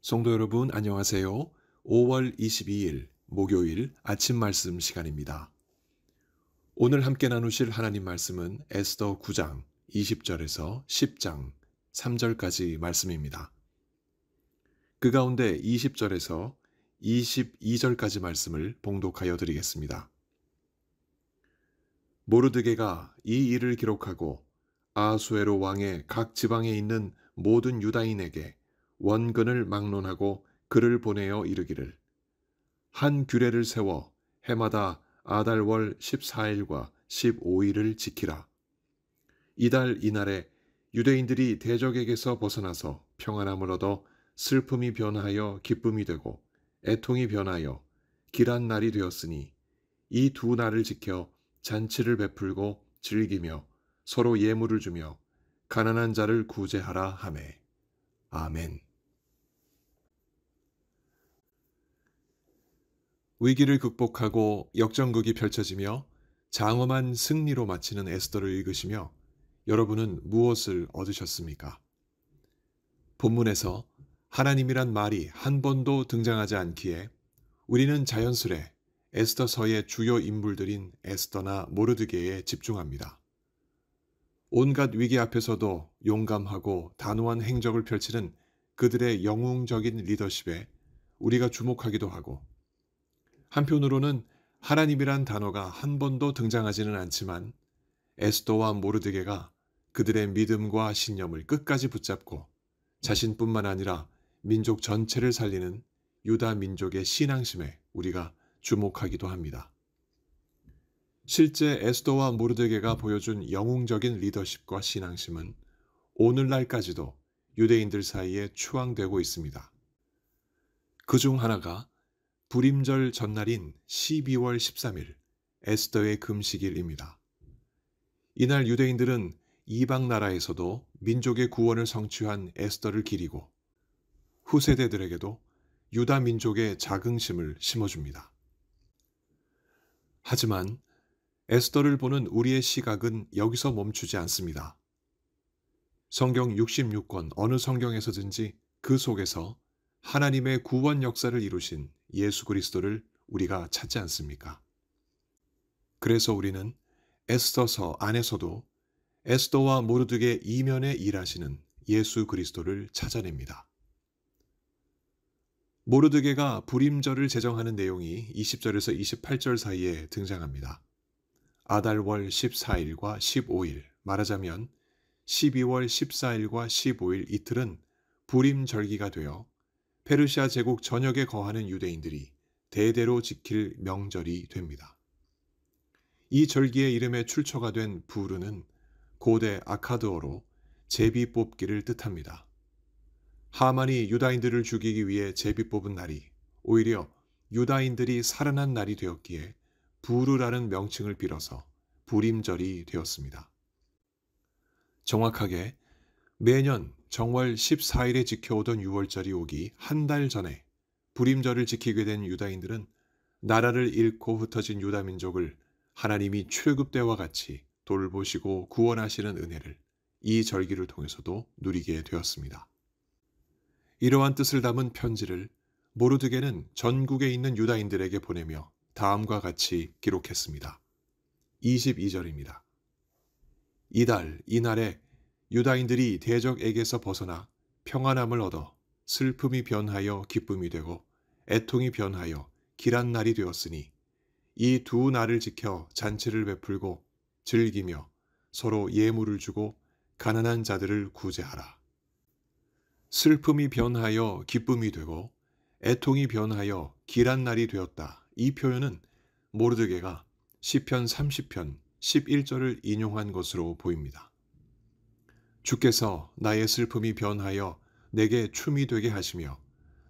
성도 여러분, 안녕하세요. 5월 22일 목요일 아침 말씀 시간입니다. 오늘 함께 나누실 하나님 말씀은 에스더 9장 20절에서 10장 3절까지 말씀입니다. 그 가운데 20절에서 22절까지 말씀을 봉독하여 드리겠습니다. 모르드게가 이 일을 기록하고 아수에로 왕의 각 지방에 있는 모든 유다인에게 원근을 막론하고 글을 보내어 이르기를, 한 규례를 세워 해마다 아달월 14일과 15일을 지키라. 이달 이날에 유대인들이 대적에게서 벗어나서 평안함을 얻어 슬픔이 변하여 기쁨이 되고 애통이 변하여 길한 날이 되었으니 이 두 날을 지켜 잔치를 베풀고 즐기며 서로 예물을 주며 가난한 자를 구제하라 하매. 아멘. 위기를 극복하고 역전극이 펼쳐지며 장엄한 승리로 마치는 에스더를 읽으시며 여러분은 무엇을 얻으셨습니까? 본문에서 하나님이란 말이 한 번도 등장하지 않기에 우리는 자연스레 에스더서의 주요 인물들인 에스더나 모르드게에 집중합니다. 온갖 위기 앞에서도 용감하고 단호한 행적을 펼치는 그들의 영웅적인 리더십에 우리가 주목하기도 하고, 한편으로는 하나님이란 단어가 한 번도 등장하지는 않지만 에스더와 모르드게가 그들의 믿음과 신념을 끝까지 붙잡고 자신뿐만 아니라 민족 전체를 살리는 유다 민족의 신앙심에 우리가 주목하기도 합니다. 실제 에스더와 모르드게가 보여준 영웅적인 리더십과 신앙심은 오늘날까지도 유대인들 사이에 추앙되고 있습니다. 그 중 하나가 불임절 전날인 12월 13일 에스더의 금식일입니다. 이날 유대인들은 이방 나라에서도 민족의 구원을 성취한 에스더를 기리고 후세대들에게도 유다 민족의 자긍심을 심어줍니다. 하지만 에스더를 보는 우리의 시각은 여기서 멈추지 않습니다. 성경 66권 어느 성경에서든지 그 속에서 하나님의 구원 역사를 이루신 예수 그리스도를 우리가 찾지 않습니까? 그래서 우리는 에스더서 안에서도 에스더와 모르드게 이면에 일하시는 예수 그리스도를 찾아냅니다. 모르드게가 불임절을 제정하는 내용이 20절에서 28절 사이에 등장합니다. 아달월 14일과 15일, 말하자면 12월 14일과 15일 이틀은 불임절기가 되어 페르시아 제국 전역에 거하는 유대인들이 대대로 지킬 명절이 됩니다. 이 절기의 이름에 출처가 된 부르는 고대 아카드어로 제비 뽑기를 뜻합니다. 하만이 유다인들을 죽이기 위해 제비 뽑은 날이 오히려 유다인들이 살아난 날이 되었기에 부르라는 명칭을 빌어서 불임절이 되었습니다. 정확하게 매년 정월 14일에 지켜오던 유월절이 오기 한 달 전에 불임절을 지키게 된 유다인들은 나라를 잃고 흩어진 유다 민족을 하나님이 출애굽 때와 같이 돌보시고 구원하시는 은혜를 이 절기를 통해서도 누리게 되었습니다. 이러한 뜻을 담은 편지를 모르드게는 전국에 있는 유다인들에게 보내며 다음과 같이 기록했습니다. 22절입니다. 이달 이날에 유다인들이 대적에게서 벗어나 평안함을 얻어 슬픔이 변하여 기쁨이 되고 애통이 변하여 길한 날이 되었으니 이 두 날을 지켜 잔치를 베풀고 즐기며 서로 예물을 주고 가난한 자들을 구제하라. 슬픔이 변하여 기쁨이 되고 애통이 변하여 길한 날이 되었다. 이 표현은 모르드게가 시편 30편 11절을 인용한 것으로 보입니다. 주께서 나의 슬픔이 변하여 내게 춤이 되게 하시며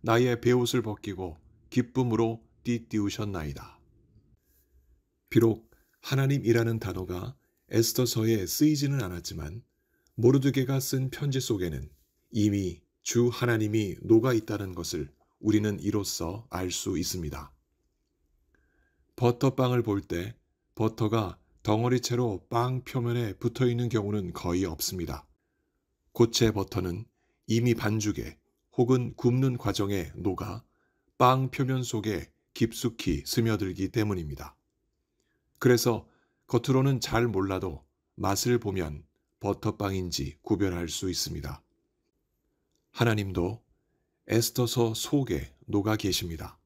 나의 베옷을 벗기고 기쁨으로 띠띠우셨나이다. 비록 하나님이라는 단어가 에스더서에 쓰이지는 않았지만 모르드게가 쓴 편지 속에는 이미 주 하나님이 녹아 있다는 것을 우리는 이로써 알 수 있습니다. 버터빵을 볼 때 버터가 덩어리채로 빵 표면에 붙어 있는 경우는 거의 없습니다. 고체 버터는 이미 반죽에 혹은 굽는 과정에 녹아 빵 표면 속에 깊숙이 스며들기 때문입니다. 그래서 겉으로는 잘 몰라도 맛을 보면 버터빵인지 구별할 수 있습니다. 하나님도 에스더서 속에 녹아 계십니다.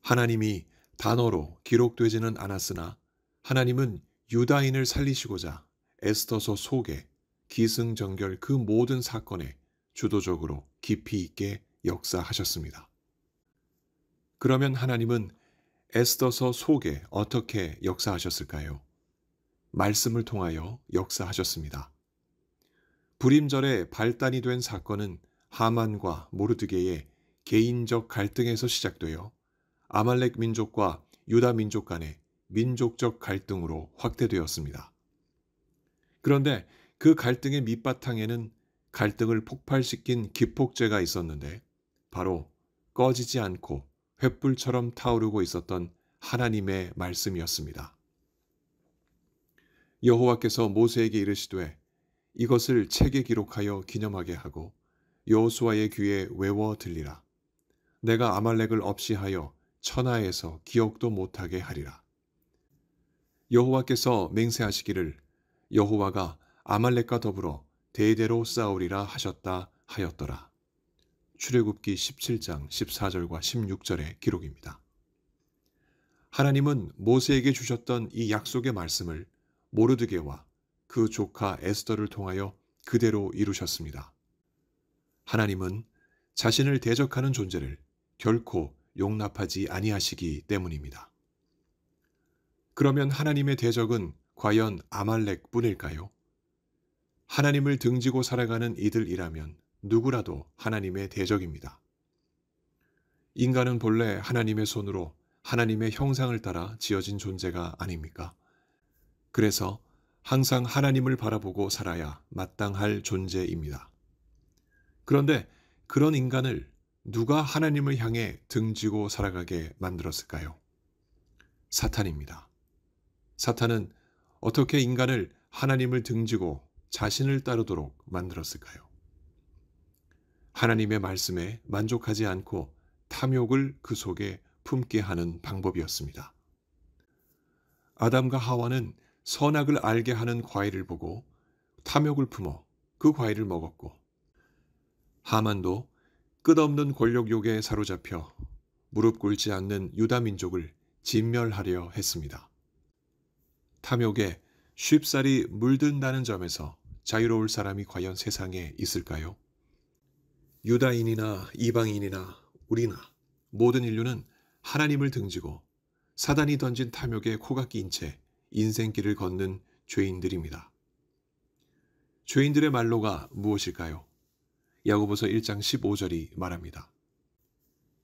하나님이 단어로 기록되지는 않았으나 하나님은 유다인을 살리시고자 에스더서 속에 기승전결 그 모든 사건에 주도적으로 깊이 있게 역사하셨습니다. 그러면 하나님은 에스더서 속에 어떻게 역사하셨을까요? 말씀을 통하여 역사하셨습니다. 불임절에 발단이 된 사건은 하만과 모르드게의 개인적 갈등에서 시작되어 아말렉 민족과 유다 민족 간의 민족적 갈등으로 확대되었습니다. 그런데 그 갈등의 밑바탕에는 갈등을 폭발시킨 기폭제가 있었는데 바로 꺼지지 않고 횃불처럼 타오르고 있었던 하나님의 말씀이었습니다. 여호와께서 모세에게 이르시되 이것을 책에 기록하여 기념하게 하고 여호수아의 귀에 외워 들리라. 내가 아말렉을 없이하여 천하에서 기억도 못하게 하리라. 여호와께서 맹세하시기를 여호와가 아말렉과 더불어 대대로 싸우리라 하셨다 하였더라. 출애굽기 17장 14절과 16절의 기록입니다. 하나님은 모세에게 주셨던 이 약속의 말씀을 모르드게와 그 조카 에스더를 통하여 그대로 이루셨습니다. 하나님은 자신을 대적하는 존재를 결코 용납하지 아니하시기 때문입니다. 그러면 하나님의 대적은 과연 아말렉 뿐일까요? 하나님을 등지고 살아가는 이들이라면 누구라도 하나님의 대적입니다. 인간은 본래 하나님의 손으로 하나님의 형상을 따라 지어진 존재가 아닙니까? 그래서 항상 하나님을 바라보고 살아야 마땅할 존재입니다. 그런데 그런 인간을 누가 하나님을 향해 등지고 살아가게 만들었을까요? 사탄입니다. 사탄은 어떻게 인간을 하나님을 등지고 자신을 따르도록 만들었을까요? 하나님의 말씀에 만족하지 않고 탐욕을 그 속에 품게 하는 방법이었습니다. 아담과 하와는 선악을 알게 하는 과일을 보고 탐욕을 품어 그 과일을 먹었고, 하만도 끝없는 권력욕에 사로잡혀 무릎 꿇지 않는 유다 민족을 진멸하려 했습니다. 탐욕에 쉽사리 물든다는 점에서 자유로울 사람이 과연 세상에 있을까요? 유다인이나 이방인이나 우리나 모든 인류는 하나님을 등지고 사단이 던진 탐욕에 코가 낀 채 인생길을 걷는 죄인들입니다. 죄인들의 말로가 무엇일까요? 야고보서 1장 15절이 말합니다.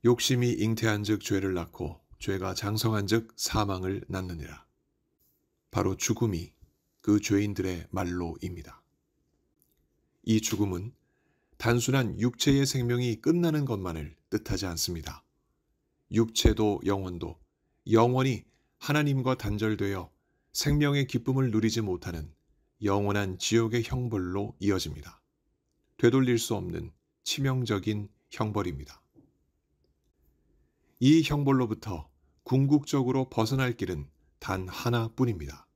욕심이 잉태한 즉 죄를 낳고 죄가 장성한 즉 사망을 낳느니라. 바로 죽음이 그 죄인들의 말로입니다. 이 죽음은 단순한 육체의 생명이 끝나는 것만을 뜻하지 않습니다. 육체도 영혼도 영원히 하나님과 단절되어 생명의 기쁨을 누리지 못하는 영원한 지옥의 형벌로 이어집니다. 되돌릴 수 없는 치명적인 형벌입니다. 이 형벌로부터 궁극적으로 벗어날 길은 단 하나뿐입니다.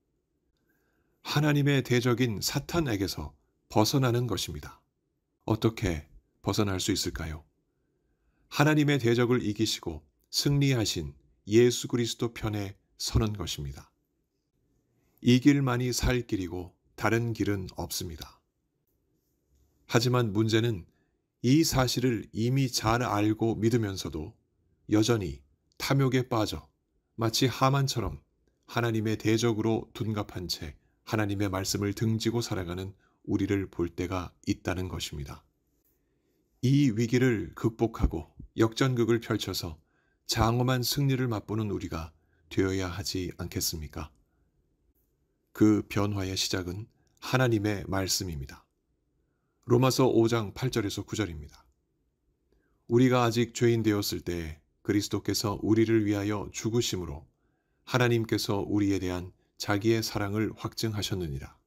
하나님의 대적인 사탄에게서 벗어나는 것입니다. 어떻게 벗어날 수 있을까요? 하나님의 대적을 이기시고 승리하신 예수 그리스도 편에 서는 것입니다. 이 길만이 살 길이고 다른 길은 없습니다. 하지만 문제는 이 사실을 이미 잘 알고 믿으면서도 여전히 탐욕에 빠져 마치 하만처럼 하나님의 대적으로 둔갑한 채 하나님의 말씀을 등지고 살아가는 우리를 볼 때가 있다는 것입니다. 이 위기를 극복하고 역전극을 펼쳐서 장엄한 승리를 맛보는 우리가 되어야 하지 않겠습니까? 그 변화의 시작은 하나님의 말씀입니다. 로마서 5장 8절에서 9절입니다. 우리가 아직 죄인 되었을 때에 그리스도께서 우리를 위하여 죽으심으로 하나님께서 우리에 대한 자기의 사랑을 확증하셨느니라.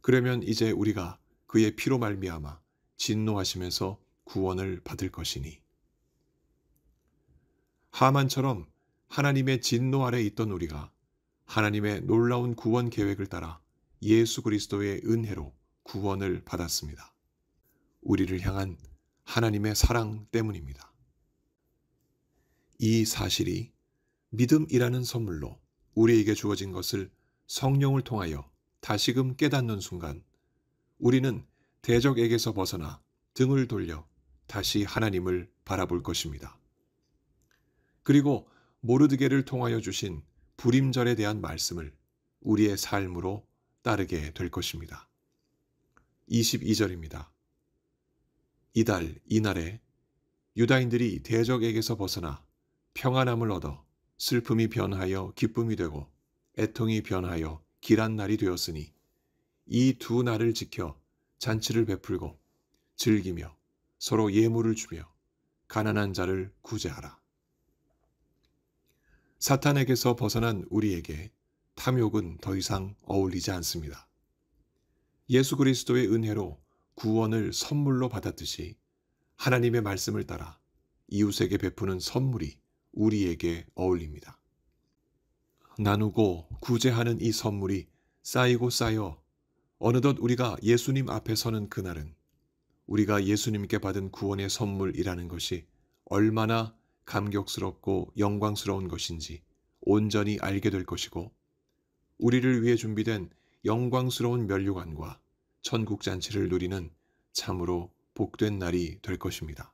그러면 이제 우리가 그의 피로 말미암아 진노하심에서 구원을 받을 것이니. 하만처럼 하나님의 진노 아래 있던 우리가 하나님의 놀라운 구원 계획을 따라 예수 그리스도의 은혜로 구원을 받았습니다. 우리를 향한 하나님의 사랑 때문입니다. 이 사실이 믿음이라는 선물로 우리에게 주어진 것을 성령을 통하여 다시금 깨닫는 순간 우리는 대적에게서 벗어나 등을 돌려 다시 하나님을 바라볼 것입니다. 그리고 모르드게를 통하여 주신 불임절에 대한 말씀을 우리의 삶으로 따르게 될 것입니다. 22절입니다. 이달 이날에 유다인들이 대적에게서 벗어나 평안함을 얻어 슬픔이 변하여 기쁨이 되고 애통이 변하여 길한 날이 되었으니 이 두 날을 지켜 잔치를 베풀고 즐기며 서로 예물을 주며 가난한 자를 구제하라. 사탄에게서 벗어난 우리에게 탐욕은 더 이상 어울리지 않습니다. 예수 그리스도의 은혜로 구원을 선물로 받았듯이 하나님의 말씀을 따라 이웃에게 베푸는 선물이 우리에게 어울립니다. 나누고 구제하는 이 선물이 쌓이고 쌓여 어느덧 우리가 예수님 앞에 서는 그날은 우리가 예수님께 받은 구원의 선물이라는 것이 얼마나 감격스럽고 영광스러운 것인지 온전히 알게 될 것이고 우리를 위해 준비된 영광스러운 면류관과 천국잔치를 누리는 참으로 복된 날이 될 것입니다.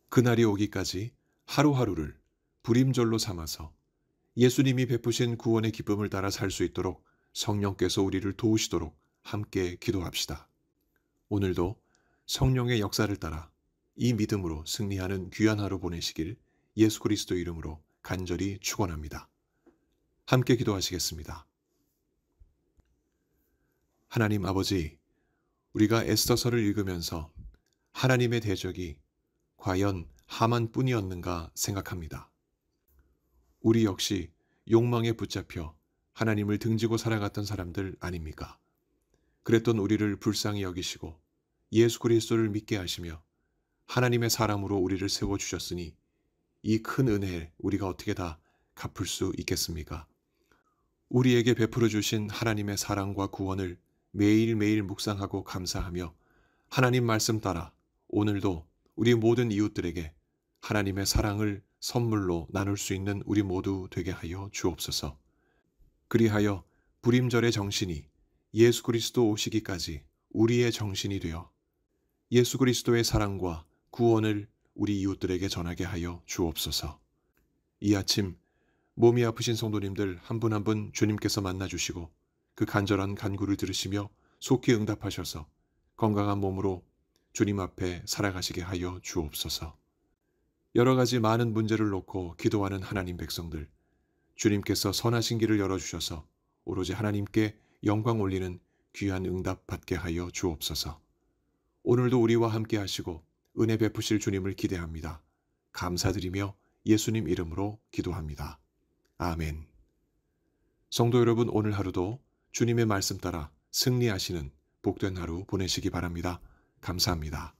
그날이 오기까지 하루하루를 불임절로 삼아서 예수님이 베푸신 구원의 기쁨을 따라 살 수 있도록 성령께서 우리를 도우시도록 함께 기도합시다. 오늘도 성령의 역사를 따라 이 믿음으로 승리하는 귀한 하루 보내시길 예수 그리스도 이름으로 간절히 축원합니다. 함께 기도하시겠습니다. 하나님 아버지, 우리가 에스더서를 읽으면서 하나님의 대적이 과연 하만뿐이었는가 생각합니다. 우리 역시 욕망에 붙잡혀 하나님을 등지고 살아갔던 사람들 아닙니까? 그랬던 우리를 불쌍히 여기시고 예수 그리스도를 믿게 하시며 하나님의 사람으로 우리를 세워주셨으니 이 큰 은혜 우리가 어떻게 다 갚을 수 있겠습니까? 우리에게 베풀어 주신 하나님의 사랑과 구원을 매일매일 묵상하고 감사하며 하나님 말씀 따라 오늘도 우리 모든 이웃들에게 하나님의 사랑을 선물로 나눌 수 있는 우리 모두 되게 하여 주옵소서. 그리하여 불임절의 정신이 예수 그리스도 오시기까지 우리의 정신이 되어 예수 그리스도의 사랑과 구원을 우리 이웃들에게 전하게 하여 주옵소서. 이 아침 몸이 아프신 성도님들 한 분 한 분 주님께서 만나주시고 그 간절한 간구를 들으시며 속히 응답하셔서 건강한 몸으로 주님 앞에 살아가시게 하여 주옵소서. 여러 가지 많은 문제를 놓고 기도하는 하나님 백성들, 주님께서 선하신 길을 열어주셔서 오로지 하나님께 영광 올리는 귀한 응답 받게 하여 주옵소서. 오늘도 우리와 함께 하시고 은혜 베푸실 주님을 기대합니다. 감사드리며 예수님 이름으로 기도합니다. 아멘. 성도 여러분, 오늘 하루도 주님의 말씀 따라 승리하시는 복된 하루 보내시기 바랍니다. 감사합니다.